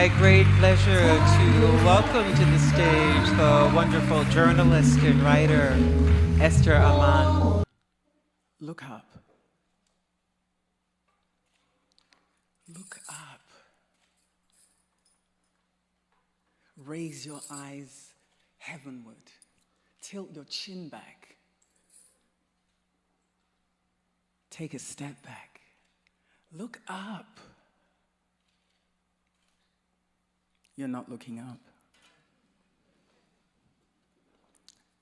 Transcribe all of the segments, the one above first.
my great pleasure to welcome to the stage the wonderful journalist and writer, Esther Armah. Look up. Look up. Raise your eyes heavenward. Tilt your chin back. Take a step back. Look up. You're not looking up.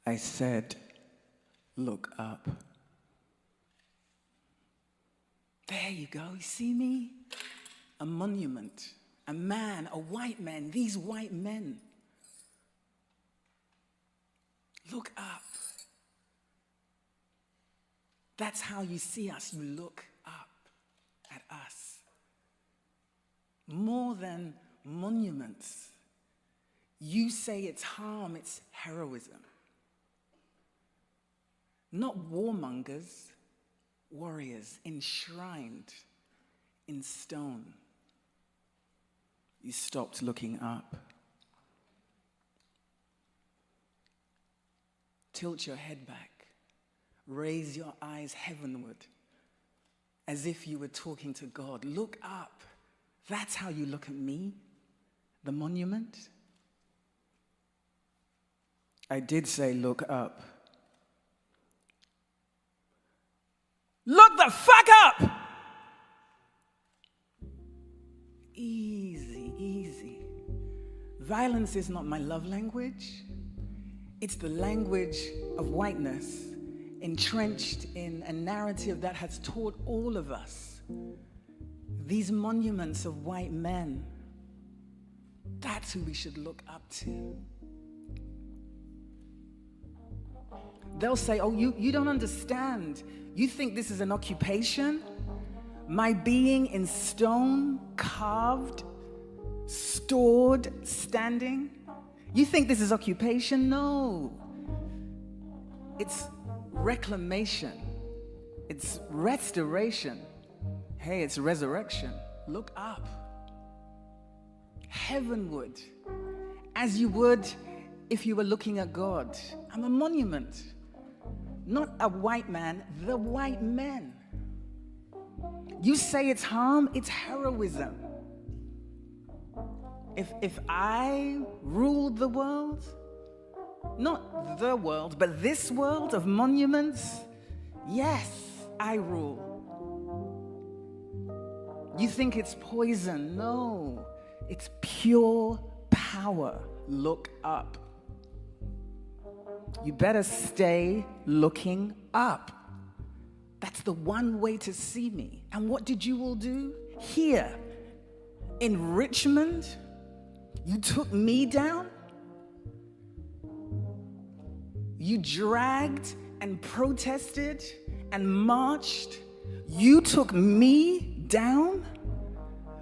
I said, look up. There you go. You see me? A monument, a man, a white man, these white men. Look up. That's how you see us. You look up at us. More than monuments. You say it's harm, it's heroism. Not warmongers, warriors enshrined in stone. You stopped looking up. Tilt your head back. Raise your eyes heavenward as if you were talking to God. Look up. That's how you look at me, the monument. I did say look up. Look the fuck up! Easy, easy. Violence is not my love language. It's the language of whiteness, entrenched in a narrative that has taught all of us. These monuments of white men, that's who we should look up to. They'll say, oh, you don't understand. You think this is an occupation? My being in stone, carved, stored, standing? You think this is occupation? No. It's reclamation. It's restoration. Hey, it's resurrection. Look up. Heavenward. As you would if you were looking at God. I'm a monument. Not a white man, the white men. You say it's harm, it's heroism. If I ruled the world, not the world, but this world of monuments, yes, I rule. You think it's poison? No, it's pure power. Look up. You better stay looking up. That's the one way to see me. And what did you all do? Here, in Richmond, you took me down. You dragged and protested and marched. You took me down.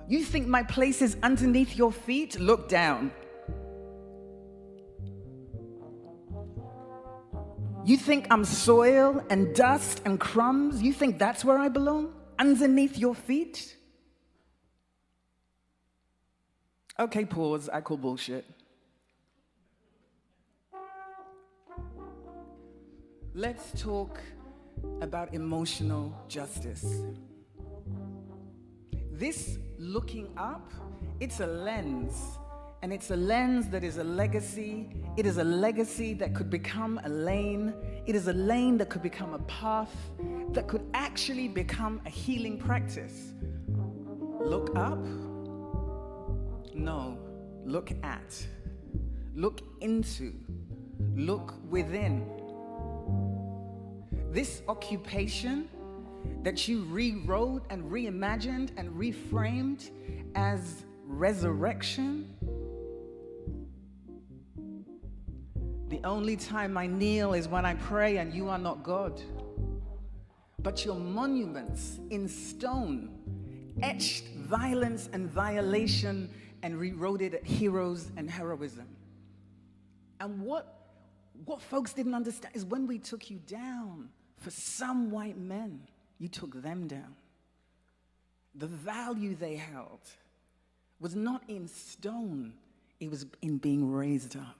You think my place is underneath your feet? Look down. You think I'm soil and dust and crumbs? You think that's where I belong? Underneath your feet? Okay, pause. I call bullshit. Let's talk about emotional justice. This looking up, it's a lens. And it's a lens that is a legacy. It is a legacy that could become a lane. It is a lane that could become a path, that could actually become a healing practice. Look up? No. Look at. Look into. Look within. This occupation that you rewrote and reimagined and reframed as resurrection. The only time I kneel is when I pray and you are not God. But your monuments in stone etched violence and violation and rewrote it at heroes and heroism. And what folks didn't understand is when we took you down, for some white men, you took them down. The value they held was not in stone, it was in being raised up.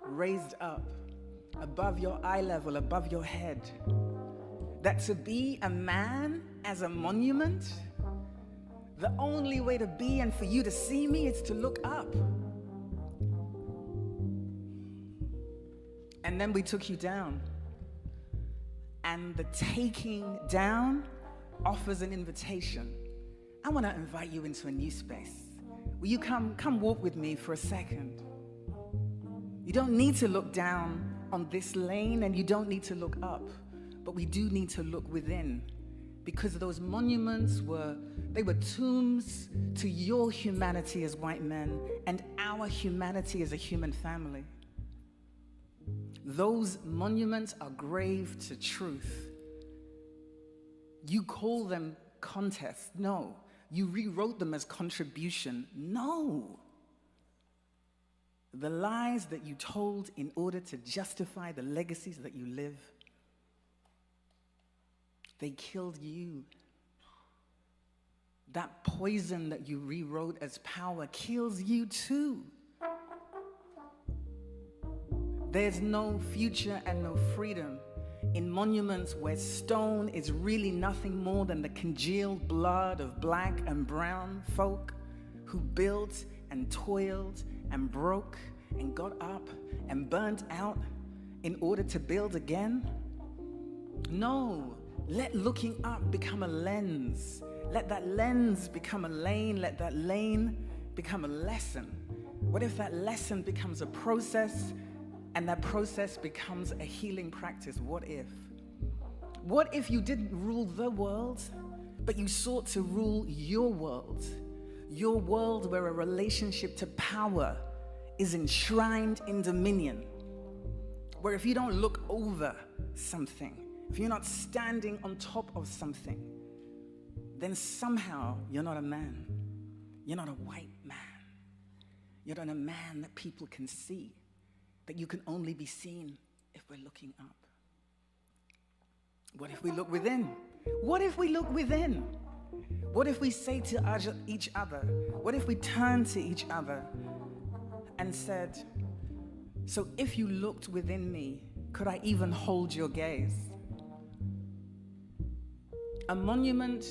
Raised up, above your eye level, above your head. That to be a man as a monument, the only way to be and for you to see me is to look up. And then we took you down. And the taking down offers an invitation. I want to invite you into a new space. Will you come walk with me for a second? You don't need to look down on this lane, and you don't need to look up, but we do need to look within, because those monuments were tombs to your humanity as white men and our humanity as a human family. Those monuments are grave to truth. You call them contest. No. You rewrote them as contribution. No. The lies that you told in order to justify the legacies that you live, they killed you. That poison that you rewrote as power kills you too. There's no future and no freedom in monuments where stone is really nothing more than the congealed blood of black and brown folk who built and toiled and broke and got up and burnt out in order to build again. No, let looking up become a lens. Let that lens become a lane. Let that lane become a lesson. What if that lesson becomes a process, and that process becomes a healing practice? What if? What if you didn't rule the world, but you sought to rule your world? Your world where a relationship to power is enshrined in dominion. Where if you don't look over something, if you're not standing on top of something, then somehow you're not a man. You're not a white man. You're not a man that people can see. That you can only be seen if we're looking up. What if we look within? What if we look within? What if we say to each other, what if we turn to each other and said, so if you looked within me, could I even hold your gaze? A monument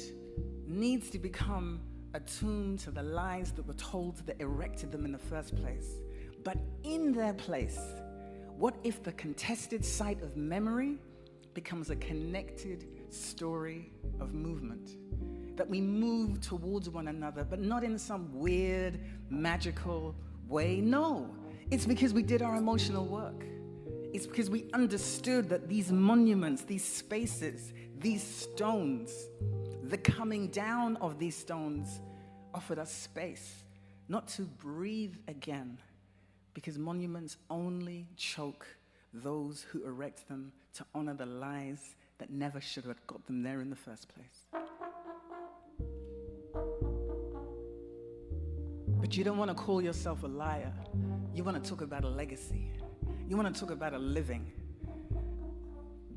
needs to become a tomb to the lies that were told that erected them in the first place. But in their place, what if the contested site of memory becomes a connected story of movement? That we move towards one another, but not in some weird, magical way. No, it's because we did our emotional work. It's because we understood that these monuments, these spaces, these stones, the coming down of these stones offered us space, not to breathe again, because monuments only choke those who erect them to honor the lies that never should have got them there in the first place. But you don't want to call yourself a liar. You want to talk about a legacy. You want to talk about a living.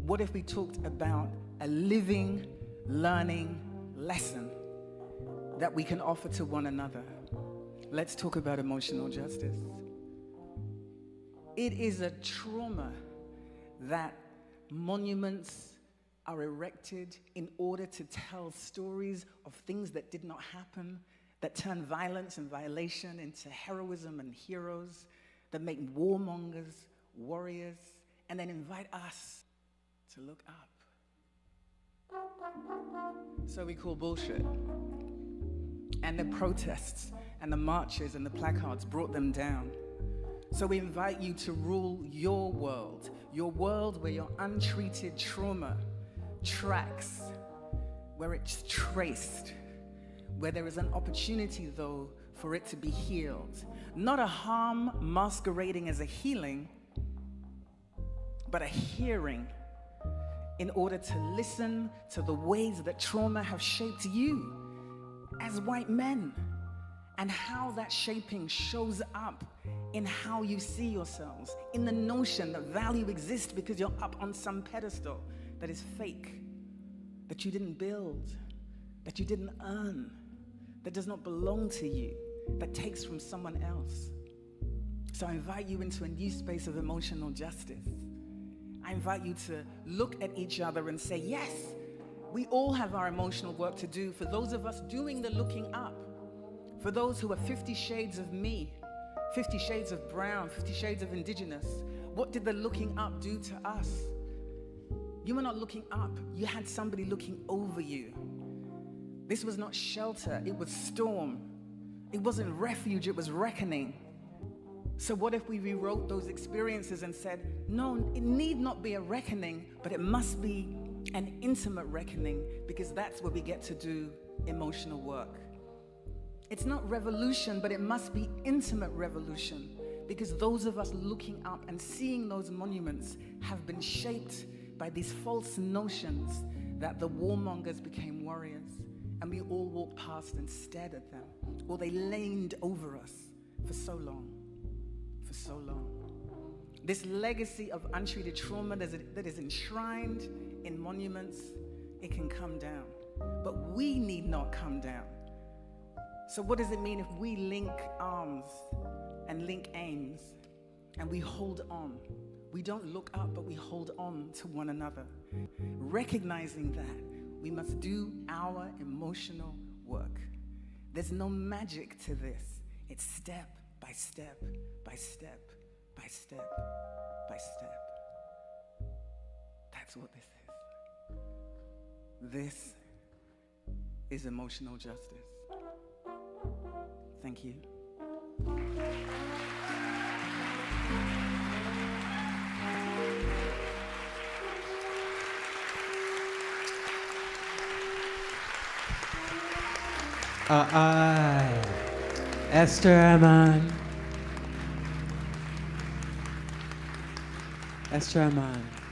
What if we talked about a living, learning lesson that we can offer to one another? Let's talk about emotional justice. It is a trauma that monuments are erected in order to tell stories of things that did not happen, that turn violence and violation into heroism and heroes, that make warmongers warriors, and then invite us to look up. So we call bullshit. And the protests and the marches and the placards brought them down. So we invite you to rule your world where your untreated trauma tracks, where it's traced, where there is an opportunity, though, for it to be healed. Not a harm masquerading as a healing, but a hearing in order to listen to the ways that trauma have shaped you as white men, and how that shaping shows up in how you see yourselves, in the notion that value exists because you're up on some pedestal that is fake, that you didn't build, that you didn't earn, that does not belong to you, that takes from someone else. So I invite you into a new space of emotional justice. I invite you to look at each other and say, yes, we all have our emotional work to do. For those of us doing the looking up, for those who are 50 shades of me, 50 shades of brown, 50 shades of indigenous, what did the looking up do to us? You were not looking up, you had somebody looking over you. This was not shelter, it was storm. It wasn't refuge, it was reckoning. So what if we rewrote those experiences and said, no, it need not be a reckoning, but it must be an intimate reckoning, because that's where we get to do emotional work. It's not revolution, but it must be intimate revolution, because those of us looking up and seeing those monuments have been shaped by these false notions that the warmongers became warriors, and we all walked past and stared at them, or they leaned over us for so long. For so long. This legacy of untreated trauma that is enshrined in monuments, it can come down. But we need not come down. So what does it mean if we link arms and link aims and we hold on? We don't look up, but we hold on to one another. Recognizing that we must do our emotional work. There's no magic to this. It's step by step, by step, by step, by step. That's what this is. This is emotional justice. Thank you. Esther Armah. Esther Armah.